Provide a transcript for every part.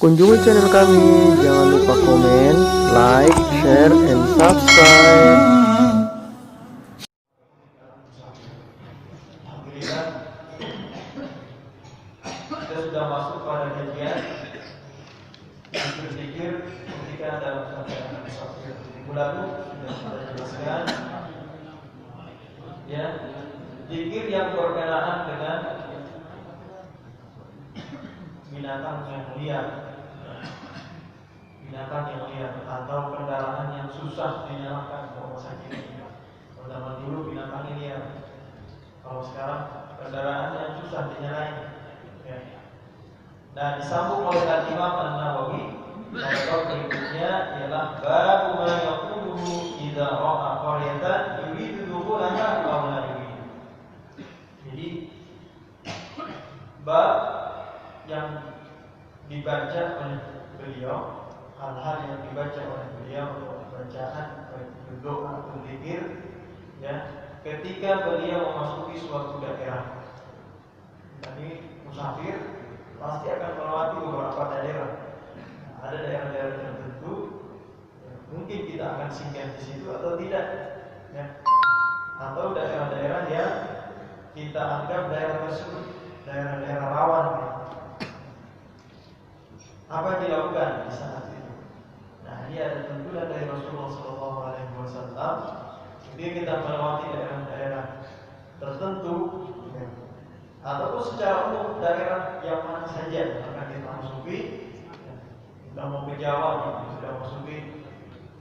Kunjungi channel kami, jangan lupa komen, like, share, and subscribe. Alhamdulillah, kita sudah masuk pada kajian zikir ketika dalam satu minggu lalu sudah jelaskan ya, zikir yang berkenaan dengan binatang yang liar, atau kendaraan yang susah dinyalakan. Kalau zaman dulu binatang ini ya, kalau sekarang kendaraan yang susah dinyalain ya. Nah, disambung oleh Imam An-Nawawi. Bab berikutnya ialah bab ma yaquluhu idza ra'a qaryatan yuridu dukhulaha aw la yurid. Jadi bab yang dibaca oleh beliau, hal-hal yang dibaca oleh beliau untuk bacaan doa atau zikir ya, ketika beliau memasuki suatu daerah. Jadi musafir pasti akan melewati beberapa daerah. Ada daerah-daerah tertentu ya, mungkin kita akan singgah di situ atau tidak ya. Atau daerah-daerah yang kita anggap daerah tersebut daerah-daerah rawan ya. Apa yang dilakukan di saat itu? Nah, ini ada tuntunan dari Rasulullah SAW. Jadi kita melewati daerah-daerah tertentu ya, ataupun secara umum daerah yang mana saja akan kita masuki. Kita mau ke Jawa, kita masuki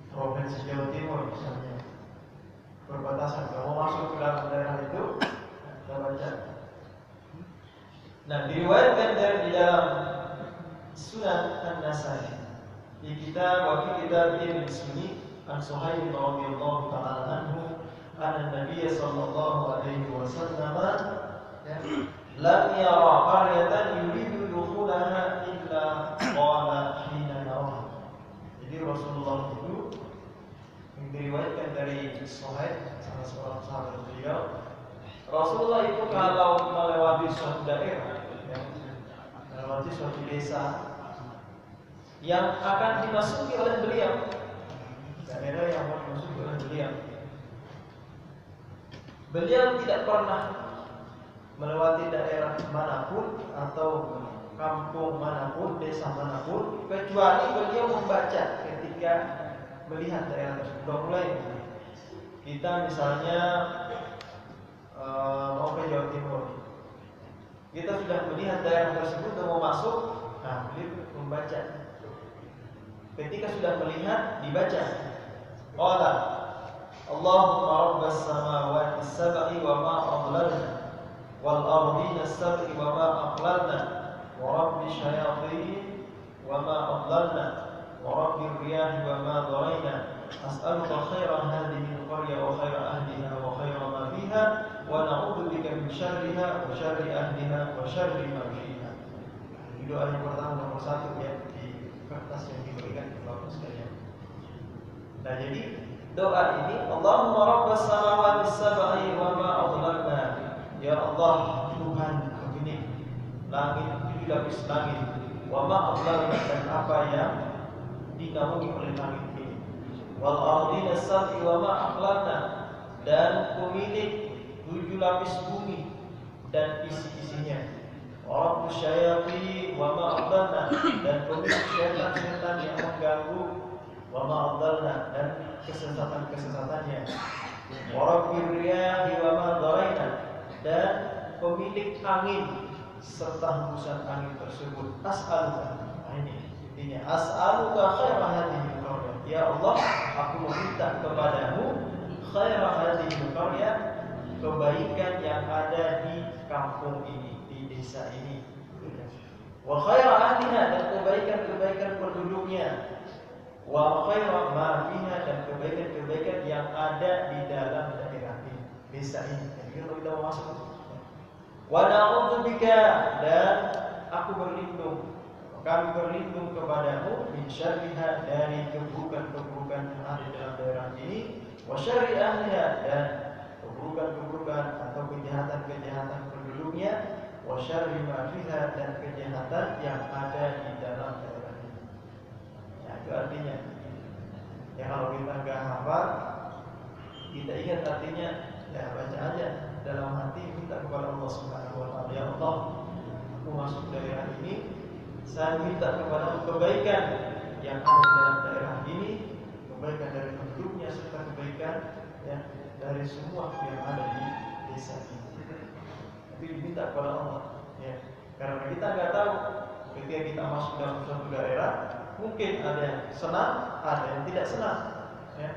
provinsi Jawa Timur misalnya, perbatasan. Kalau mau masuk ke dalam daerah itu, kita baca. Nah, diriwayatkan di dalam Sunan An-Nasai di kitab Ibn Sunni an Suhaib radhiyallahu ta'ala anhu anna Nabiy sallallahu alaihi wasallam lam yara qaryatan yuridu dukhulaha illa qala hina yaraha. Jadi Rasulullah itu diriwayatkan dari Suhaib, salah seorang sahabat beliau, Rasulullah itu kalau melewati suatu daerah ya, melewati suatu desa yang akan dimasuki oleh beliau, daerah yang akan dimasuki oleh beliau tidak pernah melewati daerah manapun atau kampung manapun, desa manapun, kecuali beliau membaca ketika melihat daerah tersebut. Mulai kita misalnya mau ke Jawa Timur, kita sudah melihat daerah tersebut dan mau masuk, nah beliau membaca. Ketika sudah melihat, dibaca. Qala Allahumma rabbas samawati sab'i wa ma adlalna wal ardina sab'i wa ma aqlalna wa rabbi syayatin wa ma adlalna wa rabbi riyahi wa ma dharayna as'aluka khairan hadhihi al-qarya wa khaira ahliha wa khaira ma fiha wa na'udzu bika min syarriha wa syarri ahliha wa syarri ma fiha. Doa yang pertama nomor 1 ya, di kertas yang diberikan ke Bapak sekalian. Nah, jadi doa ini Allahumma rabbas samawati sab'i wa ma adlalna. Ya Allah, Tuhan pemilik langit, 7 lapis langit, wa ma adlalna, dan apa yang dinaungi oleh langit ini, wal ardina sab'i wa ma aqlalna, dan pemilik 7 lapis bumi dan isi-isinya, wa rabbus syayatin wa ma adlalna, dan pemilik syaitan-syaitan yang mengganggu, wa ma adlalna, dan kesesatan-kesesatannya, wa rabbir riyahi wa ma dharayna, dan pemilik angin serta hembusan angin tersebut. As'aluka, ini intinya, as'aluka khaira hadhihi al-qarya. Ya Allah, aku meminta kepadamu khaira hadhihi al-qarya, kebaikan yang ada di kampung ini, di desa ini, wa khaira ahliha, dan kebaikan-kebaikan penduduknya, wa khaira ma fiha, dan kebaikan-kebaikan yang ada di dalam daerah ini, desa ini. Jadi kalau kita mau masuk, wa na'udzu bika, dan aku berlindung, kami berlindung kepadamu, min syarriha, dari keburukan-keburukan yang ada dalam daerah ini, wa syarri ahliha, dan keburukan-keburukan atau kejahatan-kejahatan penduduknya, wa syarri ma fiha, dan kejahatan yang ada di dalam daerah daerah ini, saya minta kepada kebaikan yang ada di dalam daerah ini, kebaikan dari penduduknya serta kebaikan ya dari semua yang ada di desa ini. Tapi diminta kepada Allah ya. Karena kita nggak tahu ketika kita masuk dalam suatu daerah, mungkin ada yang senang, ada yang tidak senang ya.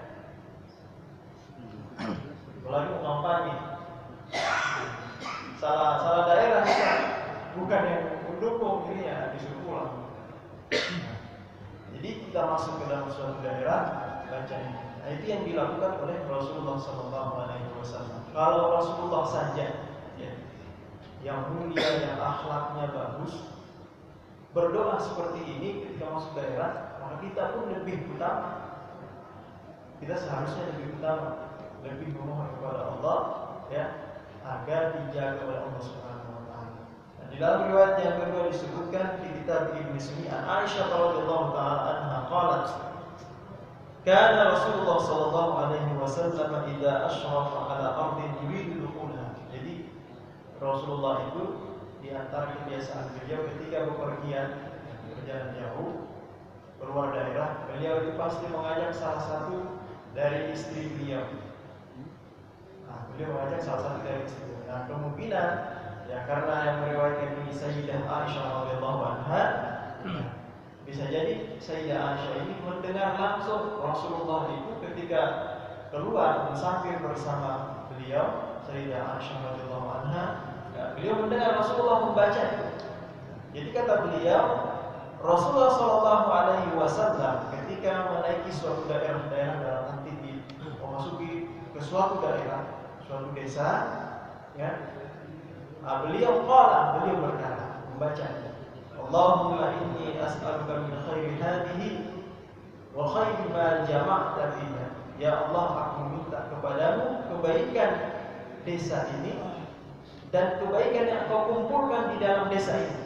Apalagi mau kampanye, salah daerah ya. Bukan yang mendukung, ini ya disuruh pulang. Jadi kita masuk ke dalam suatu daerah, baca ini. Nah, itu yang dilakukan oleh Rasulullah SAW. Kalau Rasulullah saja, ya, yang mulia, yang akhlaknya bagus, berdoa seperti ini ketika masuk daerah, maka kita pun lebih utama. Kita seharusnya lebih utama, lebih memohon kepada Allah, ya, agar dijaga oleh Allah Subhanahu Wa Taala. Nah, di dalam riwayat yang kedua disebutkan di kitab Ibnu Sunni, Aisyah radhiyallahu taala anha qalat, kana Rasulullah sallallahu alaihi wasallam idza ashrafa ala ardin yuridu dukhulha. Jadi Rasulullah itu di antara kebiasaan beliau ketika bepergian berjalan jauh keluar daerah, beliau itu pasti mengajak salah satu dari istri beliau. Nah, beliau mengajak salah satu dari istri beliau. Nah, kemungkinan ya karena yang meriwayatkan ini Sayyidah Aisyah radhiyallahu anha, bisa jadi Sayyidah Aisyah ini mendengar langsung Rasulullah itu ketika keluar musafir bersama beliau, Sayyidah Aisyah radhiyallahu anha, beliau mendengar Rasulullah membaca itu. Jadi kata beliau, Rasulullah sallallahu alaihi wasallam ketika menaiki suatu daerah dalam arti memasuki ke suatu daerah, suatu desa, ya. Beliau berkata, membaca, Allahumma inni as'aluka min khairi hadhihi wa khairi ma jama'ta fiha. Ya Allah, aku minta kepadamu kebaikan desa ini dan kebaikan yang kau kumpulkan di dalam desa ini.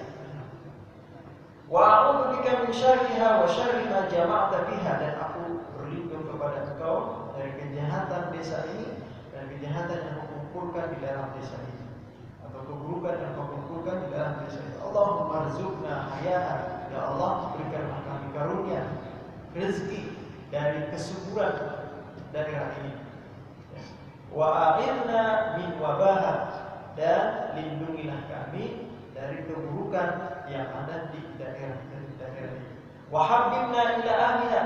Wa a'udzu bika min syarriha wa syarri ma jama'ta fiha, dan aku berlindung kepada Engkau dari kejahatan desa ini dan kejahatan yang kau kumpulkan di dalam desa ini, atau keburukan yang kau kumpulkan di dalam desa ini. Allahumma rzuqna hayaan, ya Allah berikanlah kami karunia rezeki dari kesuburan daerah ini. Wa a'inna min wabaha, dan lindungilah kami dari keburukan yang ada di daerah ini. Wa habbibna ila ahliha,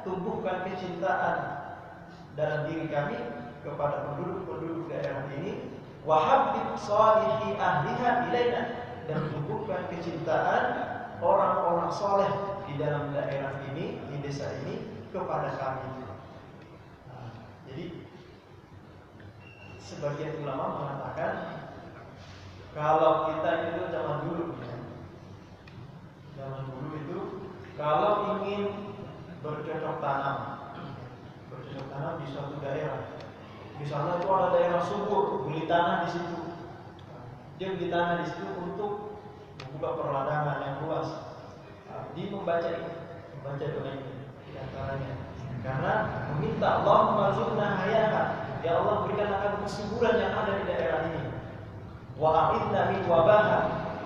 tumbuhkan kecintaan dalam diri kami kepada penduduk daerah ini. Wa habbib salihi ahliha ilaina, dan tumbuhkan kecintaan orang-orang soleh di dalam daerah ini, di desa ini kepada kami. Nah, jadi sebagian ulama mengatakan kalau kita itu zaman dulu itu kalau ingin bercocok tanam di suatu daerah, di sana itu ada daerah subur, beli tanah di situ. Dia beli tanah di situ untuk membuka perladangan yang luas. Dia membaca doa ini di antaranya, karena meminta Allahumma rzuqna hayaha, ya Allah berikan akan kesuburan yang ada di daerah ini. Wa a'idna min wabaha,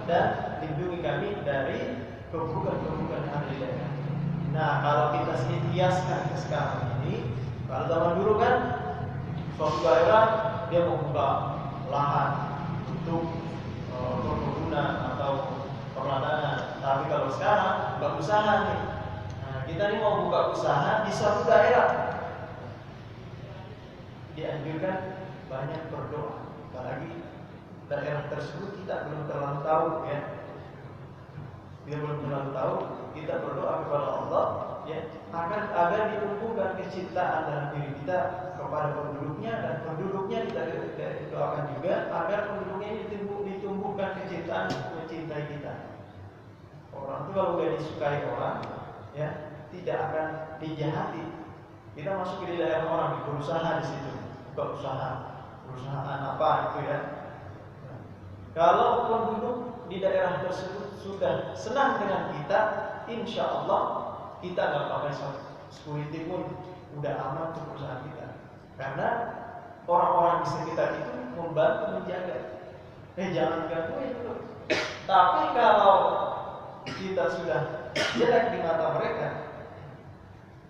dan lindungi kami dari keburukan-keburukan yang ada di daerah ini. Nah, kalau kita kiaskan ke sekarang ini, kalau zaman dulu kan suatu daerah dia membuka lahan untuk perkebunan atau perladangan. Tapi kalau sekarang buka usaha nih. Nah, kita ini mau buka usaha di suatu daerah, dianjurkan banyak berdoa. Apalagi daerah tersebut kita belum terlalu tahu, ya. Kita belum terlalu tahu, kita berdoa kepada Allah, ya, agar ditumbuhkan kecintaan dalam diri kita kepada penduduknya, dan penduduknya kita doakan juga agar penduduknya ini ditumbuhkan kecintaan mencintai kita. Orang itu kalau udah disukai orang, ya, tidak akan dijahati. Kita masuk di daerah orang, berusaha di situ, buka perusahaan apa itu, ya. Nah, kalau penduduk di daerah tersebut sudah senang dengan kita, insya Allah kita nggak pakai security pun udah aman untuk perusahaan kita, karena orang-orang di sekitar itu membantu menjaga. Jangan gangguin itu, Tapi kalau kita sudah jelek di mata mereka,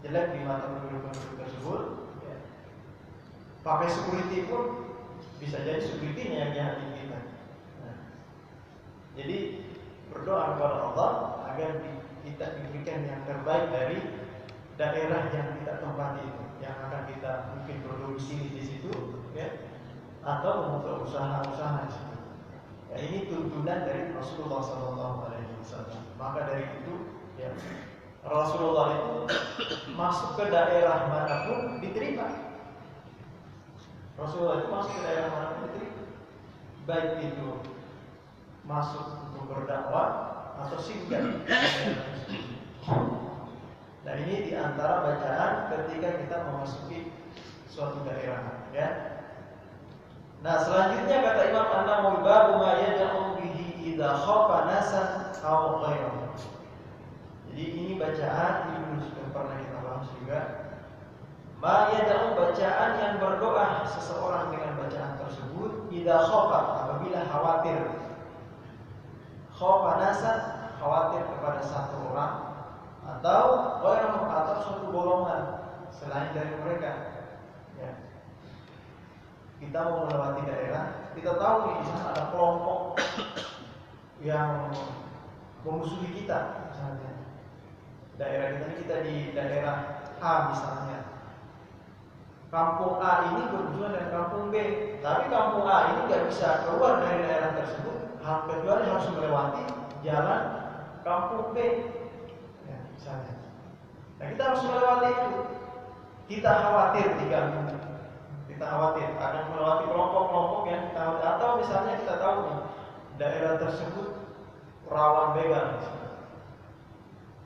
jelek di mata penduduk-penduduk tersebut, ya, pakai security pun bisa jadi security-nya yang jahat kita. Nah, jadi berdoa kepada Allah agar kita diberikan yang terbaik dari daerah yang kita tempati itu, yang akan kita mungkin produksi di situ, ya, atau membuka usaha-usaha di situ. Ya, ini tuntunan dari Rasulullah SAW. Maka dari itu, ya, Rasulullah itu masuk ke daerah manapun diterima. Rasulullah itu masuk ke daerah manapun diterima, baik itu masuk untuk berdakwah atau singgah. Nah, ini diantara bacaan ketika kita memasuki suatu daerah, ya. Nah, selanjutnya kata Imam An-Nawawi, babu ma yad'u bihi idza khafa nasan aw ghayrahu. Jadi ini bacaan ini sudah pernah kita bahas juga. Ma yad'u, bacaan yang berdoa seseorang dengan bacaan tersebut idza khafa, apabila khawatir. Khafa nasan, khawatir kepada satu orang atau ghayrahu, atau suatu golongan selain dari mereka. Ya. Kita mau melewati daerah, kita tahu nih di sana ada kelompok yang memusuhi kita, misalnya. Daerah kita di daerah A misalnya. Kampung A ini berhubungan dengan kampung B, tapi kampung A ini nggak bisa keluar dari daerah tersebut, kecuali harus melewati jalan kampung B, ya, misalnya. Nah, kita harus melewati itu. Kita khawatir diganggu. Kita khawatir akan melewati kelompok-kelompok yang kita khawatir. Atau misalnya kita tahu nih, daerah tersebut rawan begal,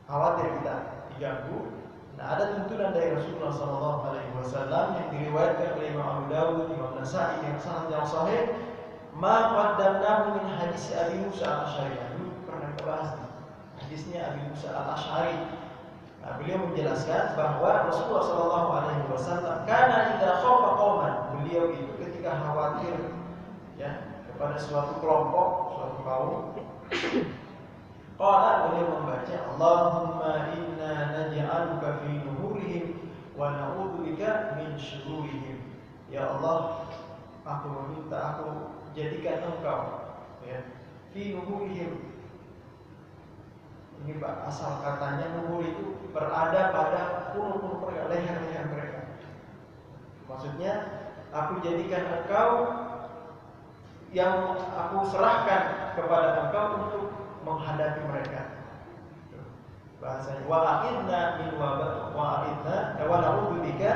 khawatir kita diganggu. Nah, ada tuntunan dari Rasulullah SAW yang diriwayatkan oleh Imam Abu Dawud, Imam Nasa'i yang sanad yang sahih. Ma qaddamnahu min hadis Abi Musa al-Asy'ari. Ini pernah kita bahas nih. Hadisnya Abi Musa al-Asy'ari. Nah, beliau menjelaskan bahwa Rasulullah SAW karena idza khafa qauman, beliau itu ketika khawatir, ya, kepada suatu kelompok, suatu kaum, qala, beliau membaca Allahumma inna naj'aluka fi nuhurihim wa na'udzubika min syururihim. Ya Allah, aku meminta, aku jadikan engkau, ya, fi nuhurihim. Ini Pak, asal katanya nuhur itu berada pada punuk-punuk mereka, leher-leher mereka. Maksudnya, aku jadikan engkau, yang aku serahkan kepada engkau untuk menghadapi mereka. Bahasanya wa'idna min wa'idna wa na'udzubika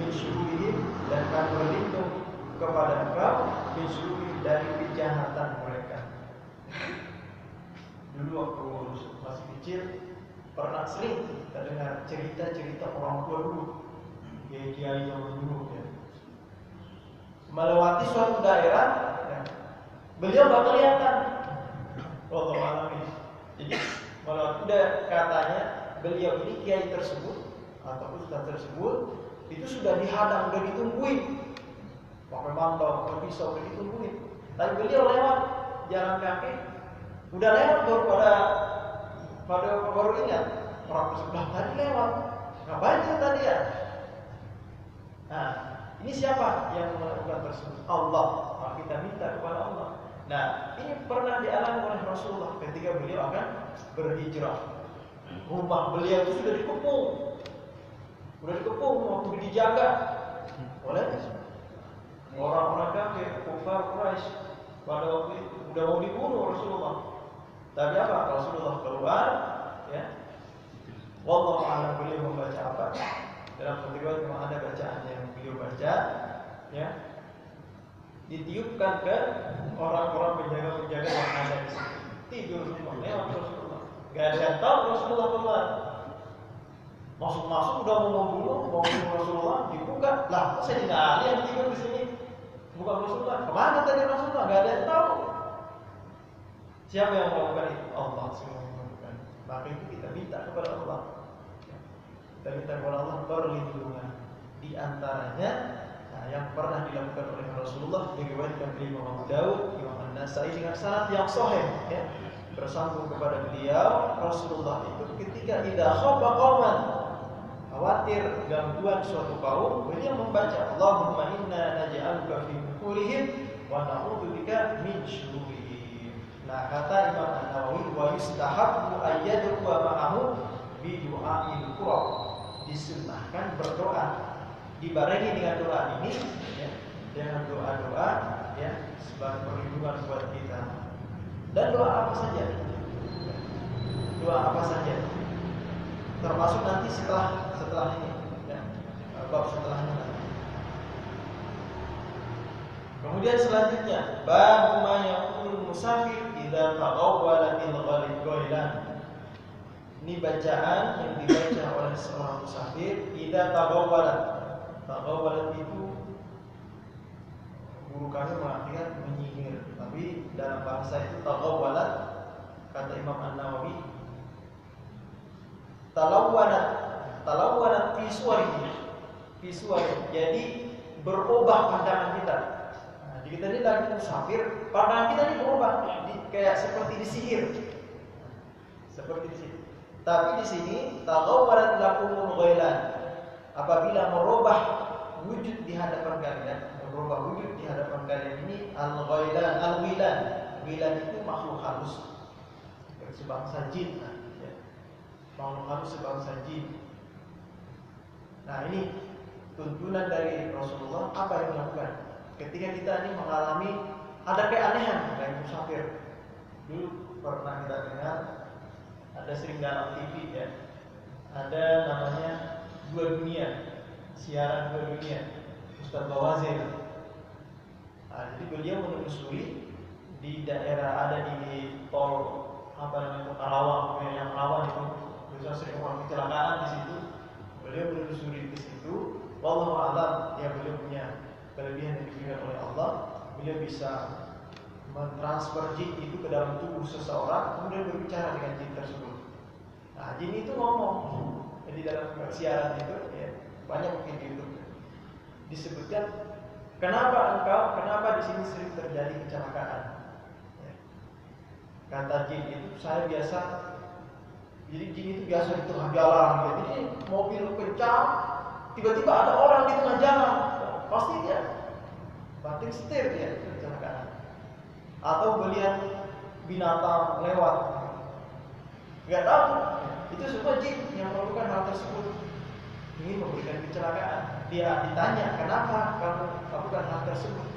min syururihim, dan kami berlindung kepada engkau min syururihim, dari kejahatan mereka. Dulu waktu masih kecil pernah sering kita dengar cerita-cerita orang tua dulu, kiai-kiai yang dulu, ya, melewati suatu daerah, ya, beliau nggak kelihatan. Allah alami. Jadi melewati, udah katanya beliau ini kiai tersebut atau ustaz tersebut itu sudah dihadang, udah ditungguin, pakai mandau, pakai pisau, udah ditungguin. Tapi beliau lewat jalan kaki, udah lewat baru ingat orang sebelah tadi lewat, ngapain dia tadi ya? Nah, ini siapa yang melakukan tersebut? Allah. Nah, kita minta kepada Allah. Nah, ini pernah dialami oleh Rasulullah ketika beliau akan berhijrah. Rumah beliau itu sudah dikepung, waktu dijaga oleh orang-orang kafir, kufar Quraisy. Pada waktu itu udah mau dibunuh Rasulullah. Tapi apa? Rasulullah keluar, ya. Wallahu a'lam, beliau membaca apa? Dalam riwayat memang ada bacaan yang beliau baca, ya. Ditiupkan ke orang-orang penjaga-penjaga yang ada di situ. Tidur semua lewat Rasulullah. Gak ada yang tahu Rasulullah keluar. Masuk-masuk udah mau membunuh Rasulullah, dibuka. Lah, kok saya tidak ada yang tidur di sini? Bukan Rasulullah. Kemana tadi Rasulullah? Gak ada yang tahu. Siapa yang melakukan itu? Allah semua yang melakukan. Maka itu kita minta kepada Allah. Kita minta kepada Allah perlindungan. Di antaranya, nah, yang pernah dilakukan oleh Rasulullah diriwayatkan oleh Imam Abu Dawud, Imam An-Nasa'i dengan sanad yang sahih, ya. bersambung kepada beliau, Rasulullah itu ketika idza khafa qauman, khawatir gangguan suatu kaum, beliau membaca Allahumma inna naj'aluka fi nuhurihim wa na'udzubika min syururihim. Nah, kata Imam An-Nawawi, wa yustahabbu ayyadu wa ma'ahu bi du'a'il qurab. Disunnahkan berdoa dibarengi dengan doa ini, ya, dengan doa-doa, ya, sebagai perlindungan buat kita. Dan doa apa saja? Doa apa saja? Termasuk nanti setelah ini, ya, bab setelahnya. Kemudian selanjutnya, bab ma yaqulul musafir idza taqawwalatil ghailan. Ini bacaan yang dibaca oleh seorang musafir idza taqawwalat. Taqawwalat itu guru kami mengartikan menyihir, tapi dalam bahasa itu taqawwalat, kata Imam An-Nawawi, talawwanat fi suwari, jadi berubah pandangan kita. Nah, kita ini lagi musafir, pandangan kita ini berubah, kayak seperti disihir. Seperti disihir. Tapi di sini taqawwalat lakumul ghailan, apabila merubah wujud di hadapan kalian, berubah wujud di hadapan kalian ini al-wilan itu makhluk halus sebangsa jin, ya. Makhluk halus sebangsa jin. Nah, ini tuntunan dari Rasulullah apa yang dilakukan ketika kita ini mengalami ada keanehan dari musafir. Dulu pernah kita dengar, ada sering dalam TV, ya, ada namanya Dua Dunia, siaran Dua Dunia, Ustaz Bawazir. Nah, jadi beliau menelusuri di daerah, ada di tol apa namanya, Karawang, yang rawan itu, biasanya sering orang kecelakaan di situ. Beliau menelusuri di situ. Wallahu a'lam, ya, beliau punya kelebihan yang diberikan oleh Allah. Beliau bisa mentransfer jin itu ke dalam tubuh seseorang, kemudian berbicara dengan jin tersebut. Nah, jin itu ngomong. Jadi dalam siaran itu, ya, banyak mungkin di YouTube disebutkan, kenapa di sini sering terjadi kecelakaan? Ya. Kata jin itu, saya biasa, jadi jin itu biasa di tengah jalan, ya. Jadi mobil kencang, tiba-tiba ada orang di tengah jalan, pasti dia banting setir, dia kecelakaan. Atau melihat binatang lewat, nggak tahu, itu semua jin yang melakukan hal tersebut. Ini memberikan kecelakaan. Dia ditanya, kenapa kamu lakukan hal tersebut?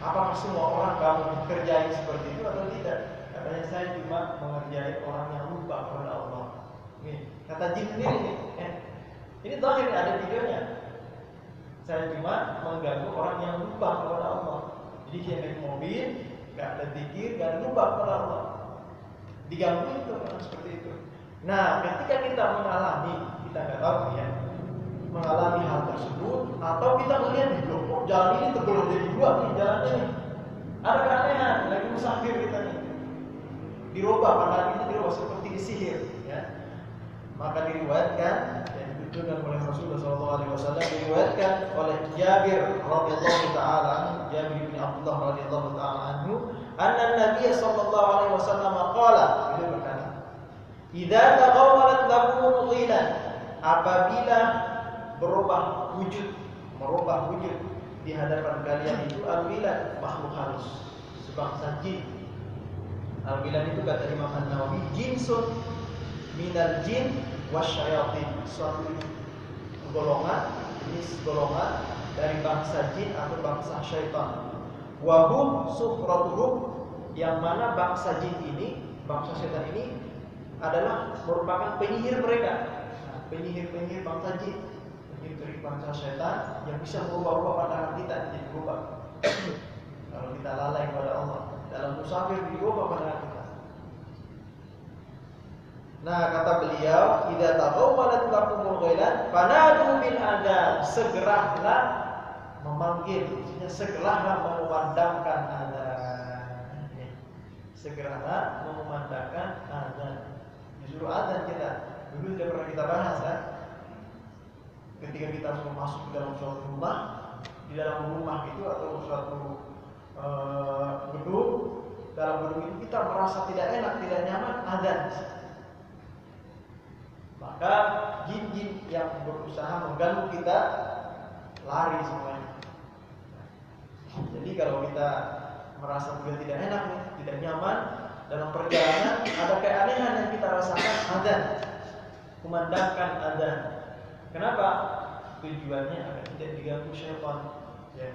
Apakah semua orang kamu kerjain seperti itu atau tidak? Katanya, saya cuma mengerjai orang yang lupa kepada Allah. Ini kata jin sendiri nih. Ini terakhir ada videonya. Saya cuma mengganggu orang yang lupa kepada Allah. Jadi dia naik mobil, nggak ada zikir, nggak lupa kepada Allah. Diganggu itu orang seperti itu. Nah, ketika kita mengalami, kita nggak tahu, ya, mengalami hal tersebut, atau kita melihat di kok jalan ini terbelah jadi dua nih jalannya nih, ada keanehan, lagi musafir kita nih, dirubah pandangan kita, dirubah seperti disihir, ya. Maka diriwayatkan dan dituturkan oleh Rasulullah SAW, diriwayatkan oleh Jabir radhiyallahu taala, Jabir bin Abdullah radhiyallahu taala anhu, anna Nabi sallallahu alaihi wasallam qala, beliau berkata, idza taqawwalat lakum ghilan, apabila merubah wujud di hadapan kalian itu al-ghilan, makhluk halus sebangsa jin. Al-ghilan itu kata Imam An-Nawawi, jinsun minal jin wasyayatin, suatu golongan, jenis golongan dari bangsa jin atau bangsa syaitan. Wahum sufratuhum, yang mana bangsa jin ini, bangsa syaitan ini adalah merupakan penyihir mereka. Nah, penyihir bangsa jin, penyihir bangsa syaitan yang bisa merubah-ubah pandangan kita, jadi berubah. Kalau kita lalai kepada Allah, dalam musafir dirubah pandangan kita. Nah, kata beliau, idza taqawwalat lakumul ghailan fanadu bil adzan, segeralah memanggil, maksudnya segeralah mengumandangkan adzan. Segeralah mengumandangkan adzan. Disuruh adzan kita. Dulu sudah pernah kita bahas, kan? Ketika kita harus masuk ke dalam suatu rumah, di dalam rumah itu atau suatu gedung, dalam duduk itu kita merasa tidak enak, tidak nyaman, adzan. Maka jin-jin yang berusaha mengganggu kita lari semuanya. Jadi kalau kita merasa juga tidak enak nih, tidak nyaman dalam perjalanan, ada keanehan yang kita rasakan, adzan, kumandangkan adzan. Kenapa? Tujuannya agar tidak diganggu syaitan. Ya.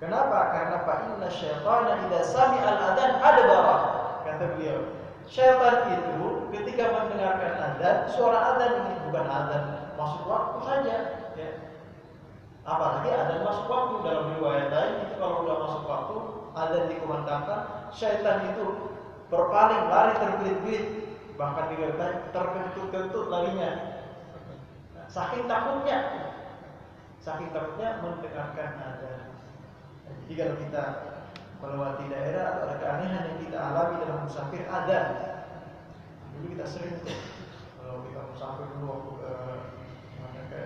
Kenapa? Karena fa inna syaitana idza sami'al adzan adbara. Kata beliau, syaitan itu ketika mendengarkan adzan, suara adzan ini bukan adzan masuk waktu saja, ya. Apalagi adzan masuk waktu, dalam riwayat lain itu kalau sudah masuk waktu, adzan dikumandangkan, syaitan itu berpaling, lari terbelit-belit, bahkan dikatakan terkentut-kentut larinya. Saking takutnya mendengarkan adzan. Jadi kalau kita melewati daerah atau ada keanehan yang kita alami dalam musafir, adzan. Dulu kita sering tuh, kalau kita musafir dulu waktu ke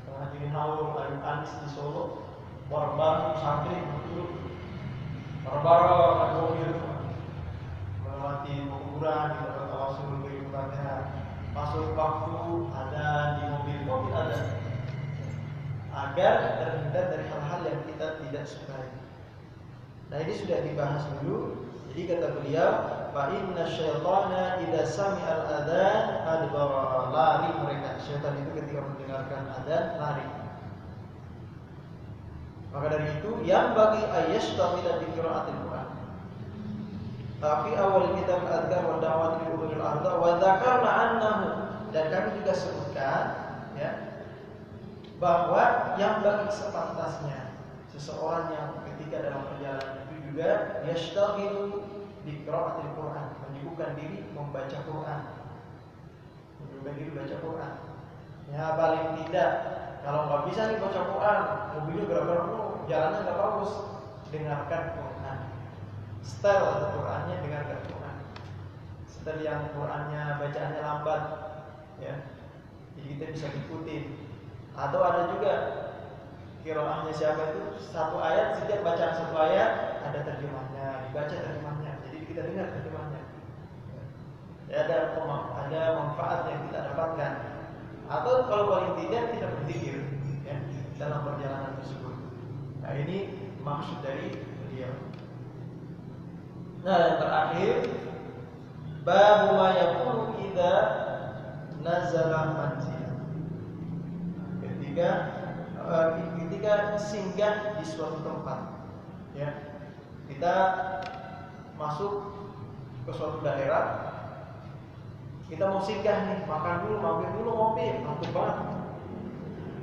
Penghajin Haul, Ayub Anis di Solo, bareng-bareng musafir dulu, bareng-bareng mobil melewati penguburan, kita bertawasul beribadahnya, masuk waktu adzan di mobil adzan, agar terhindar dari hal-hal yang kita tidak sukai. Nah, ini sudah dibahas dulu. Jadi kata beliau, fa inna syaitana idza sami'al adzan adbara, lari mereka. Syaitan itu ketika mendengarkan adzan lari. Maka dari itu yang bagi ayyashtamila bi qiraatil Quran. Fi awal kitab al-adhkar wa da'wat lil ulil arda wa dzakarna annahu, dan kami juga sebutkan, ya, bahwa yang bagi sepantasnya seseorang yang ketika dalam perjalanan itu juga yashtaghilu bi qiraatil Quran, menyibukkan diri membaca Quran. Menyibukkan diri baca Quran. Ya, paling tidak kalau nggak bisa nih baca Quran, mobilnya gerak-gerak dulu, jalannya nggak bagus, dengarkan Quran. Setel Qurannya, dengarkan Quran. Setel yang Qurannya bacaannya lambat, ya. Jadi kita bisa ikutin. Atau ada juga qiraahnya siapa itu, satu ayat, setiap bacaan satu ayat ada terjemahnya, dibaca terjemahnya. Jadi kita dengar terjemahnya. Ya, ada manfaat yang kita dapatkan. Atau kalau paling tidak kita berzikir, ya, dalam perjalanan tersebut. Nah, ini maksud dari beliau. Nah, yang terakhir, bab ma yakunu idza nazala manzil. Ketika singgah di suatu tempat, ya, kita masuk ke suatu daerah, kita mau singgah nih, makan dulu, mampir dulu, ngopi, ngantuk banget.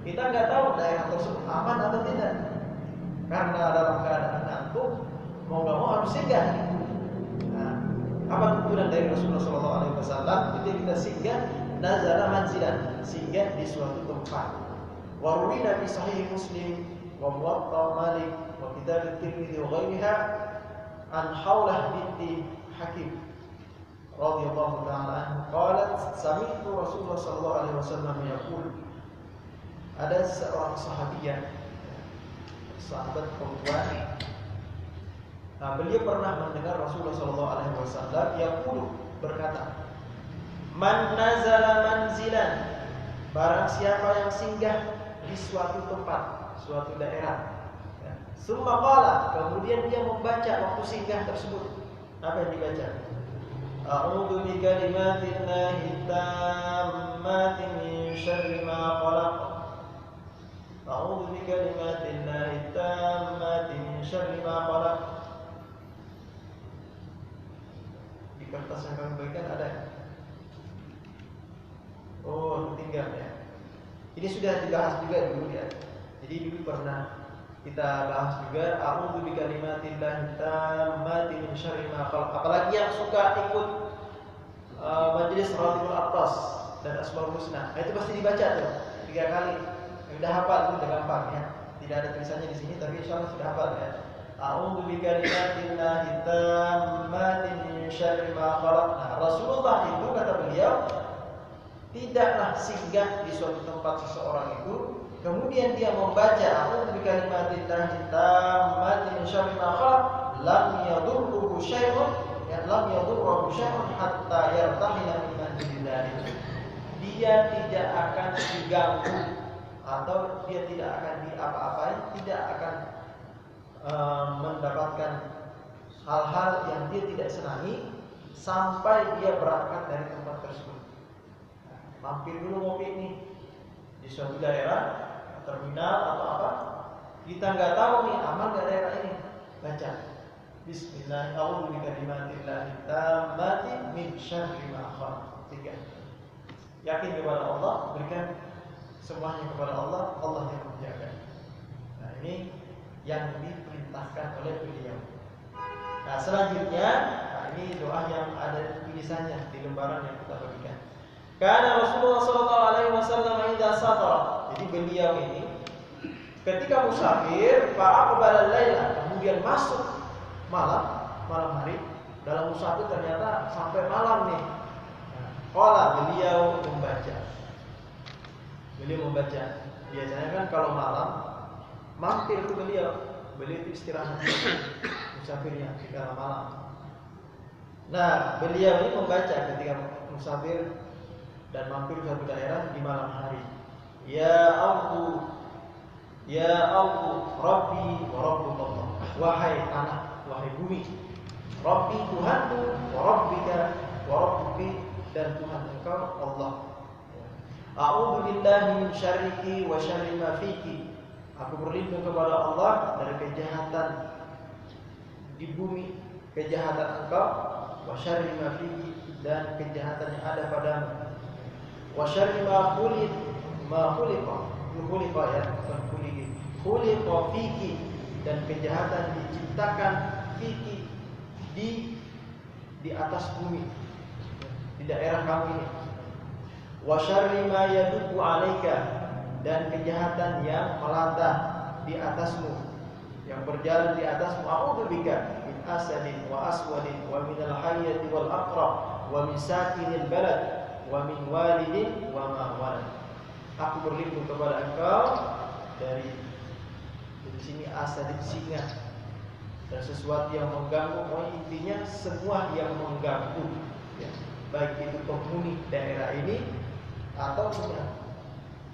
Kita nggak tahu daerah tersebut aman atau tidak, karena dalam keadaan ngantuk, mau nggak mau harus singgah. Nah, apa tuntunan dari Rasulullah SAW? Ketika kita singgah, nazala manzilan, singgah di suatu tempat. Warwina fi sahih Muslim wa Muwatta Malik wa kitab at-Tirmidzi wa ghairiha an Haulah binti Hakim radhiyallahu ta'ala anha qalat sami'tu Rasulullah sallallahu alaihi wasallam yaqul, ada seorang sahabiah, sahabat perempuan. Nah, beliau pernah mendengar Rasulullah sallallahu alaihi wasallam yaqul, berkata, man nazala manzilan, barang siapa yang singgah di suatu tempat, suatu daerah, ya. Summa qala, kemudian dia membaca waktu singgah tersebut. Apa yang dibaca? A'udzu bi kalimatillahi tammati min syarri ma khalaq. A'udzu bi kalimatillahi tammati min syarri ma khalaq. Di kertas yang kami bagikan ada. Oh, tinggal ya. Ini sudah dibahas juga dulu, ya. Jadi dulu pernah kita bahas juga a'udzu bi kalimatillahi tammati min syarri ma khalaq. Apalagi yang suka ikut majelis Ratibul Atas dan Asmaul Husna, nah, itu pasti dibaca tuh 3 kali. Udah hafal itu, udah gampang, ya. Tidak ada tulisannya di sini, tapi insyaallah sudah hafal, ya. A'udzu bi kalimatillahi tammati min syarri ma khalaq. Nah, Rasulullah itu kata beliau, tidaklah singgah di suatu tempat seseorang itu, kemudian dia membaca a'udzu bi kalimatillahi tammati min syarri ma khalaq, lam yadurruhu syai'un hatta yartahila min manzilillah. Dia tidak akan diganggu atau dia tidak akan diapa-apain, tidak akan mendapatkan hal-hal yang dia tidak senangi sampai dia berangkat dari tempat tersebut. Mampir dulu ngopi nih di suatu daerah, terminal atau apa, kita nggak tahu nih aman nggak daerah ini, baca Bismillah, a'udzu bikalimatillahi tammati min syarri ma khalaq. 3. Yakin kepada Allah, berikan semuanya kepada Allah, Allah yang menjaga. Nah, ini yang diperintahkan oleh beliau. Nah, selanjutnya, ini doa yang ada tulisannya di lembaran yang kita bagikan. Karena Rasulullah SAW idza safara. Jadi beliau ini ketika musafir, fa'aqbala al-laila, kemudian masuk malam hari, dalam musafir ternyata sampai malam nih. Qala, beliau membaca. Biasanya kan kalau malam mampir itu beliau itu istirahat musafirnya ketika malam. Nah, beliau ini membaca ketika musafir dan mampir suatu daerah di malam hari. Ya Allah, Rabbi wa Rabbullah. Wahai tanah, wahai bumi, Rabbi Tuhanku, wa Rabbika wa Rabbuki, dan Tuhan engkau Allah. A'udzu billahi min syarriki wa syarri ma fiki. Aku berlindung kepada Allah dari kejahatan di bumi, kejahatan engkau, wa syarri ma fiki, dan kejahatan yang ada padamu. Wa syarri ma khuliqa fiki, dan kejahatan diciptakan fiki di atas bumi, di daerah kamu ini. Wa syarri ma yadubu 'alaika, dan kejahatan yang melata di atasmu, yang berjalan di atasmu. A'udzu bika min asadin wa aswadin wa min al-hayyati wal aqrab wa min sakinil balad wa min walidin wa ma walad. Aku berlindung kepada engkau dari sini asadin, singa, dan sesuatu yang mengganggu. Intinya semua yang mengganggu, ya, baik itu penghuni daerah ini atau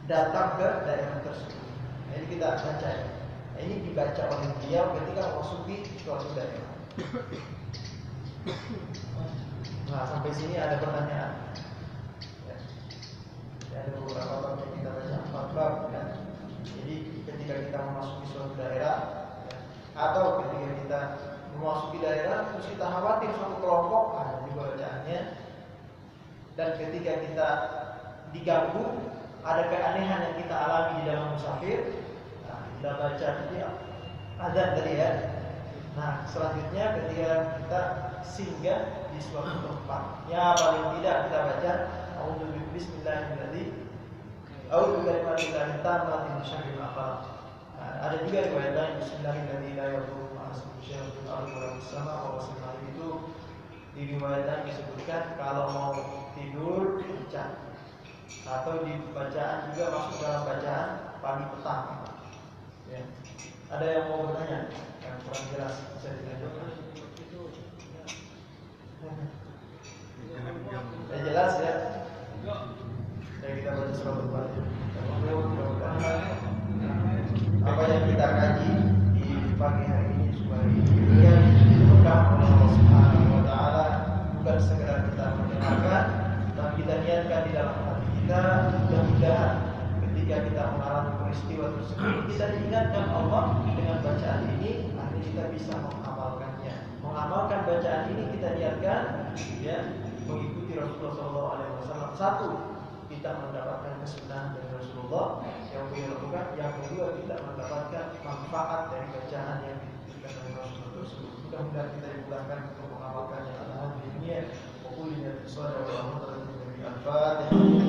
datang ke daerah tersebut. Nah, ini kita baca ya. Nah, ini dibaca oleh beliau ketika memasuki suatu daerah. Nah, sampai sini ada pertanyaan. Ya. Ada beberapa bab yang kita baca, 4 bab ya. Jadi ketika kita memasuki suatu daerah, ya, atau ketika kita memasuki daerah terus kita khawatir suatu kelompok, ada juga bacaannya. Dan ketika kita diganggu, ada keanehan yang kita alami di dalam musafir, nah, kita baca dia azan tadi ya. Nah, selanjutnya ketika kita singgah di suatu tempat, ya paling tidak kita baca a'udzu bismillahirrahmanirrahim, a'udzu bikalimatillahi tammati min syarri ma khalaq. Ada juga riwayat lain bismillahirrahmanirrahim la yadurru ma'a ismihi syai'un fil ardi wa la fis sama' wa rasulullah. Itu di riwayat lain disebutkan kalau mau tidur baca, atau di bacaan juga masuk dalam bacaan pagi petang. Ya. Ada yang mau bertanya? Yang kurang jelas bisa ditanyakan. Sudah jelas ya? Jadi kita baca surat Al-Fatihah. Apa yang kita kaji di pagi hari ini supaya dia diberkah oleh Allah Subhanahu wa taala, bukan sekedar kita mendengarkan, tapi kita niatkan di dalam hati kita. Mudah-mudahan ketika kita mengalami peristiwa tersebut, kita diingatkan Allah dengan bacaan ini, akhirnya kita bisa mengamalkannya. Mengamalkan bacaan ini kita niatkan, ya, mengikuti Rasulullah SAW. 1, kita mendapatkan kesunahan dari Rasulullah yang beliau lakukan. Yang kedua, kita mendapatkan manfaat dari bacaan yang diberikan oleh Rasulullah tersebut. Mudah-mudahan kita dimudahkan untuk mengamalkannya. Alhamdulillah. Wa qul inna al-Fatihah.